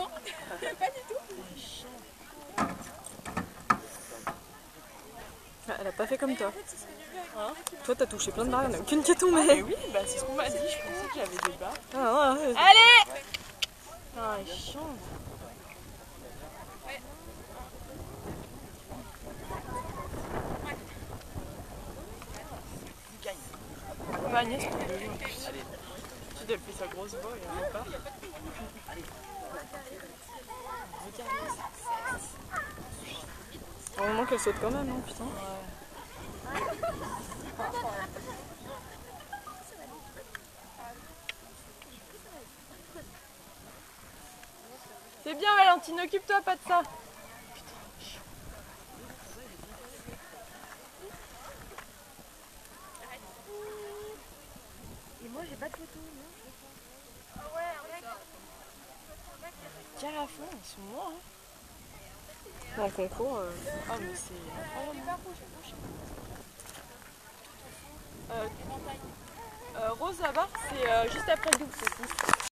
Non, pas du tout. Elle a pas fait comme toi. Hein? Toi t'as touché plein de barres, il n'y en a aucune qui est tombée. Mais oui, bah c'est ce qu'on m'a dit, je pensais que j'avais des barres. Ah, ouais. Allez! Ah, elle est chiante. Bah Agnès, tu peux jouer en plus. Tu elle fait sa grosse voix et elle repart. Au moment qu'elle saute quand même, hein, putain. C'est bien Valentine, occupe-toi pas de ça. Et moi j'ai pas de photo, non? Tiens à fond, ils sont morts. Hein. Dans le concours. Ah mais c'est incroyable. Rose là-bas, c'est juste après le double, c'est 6.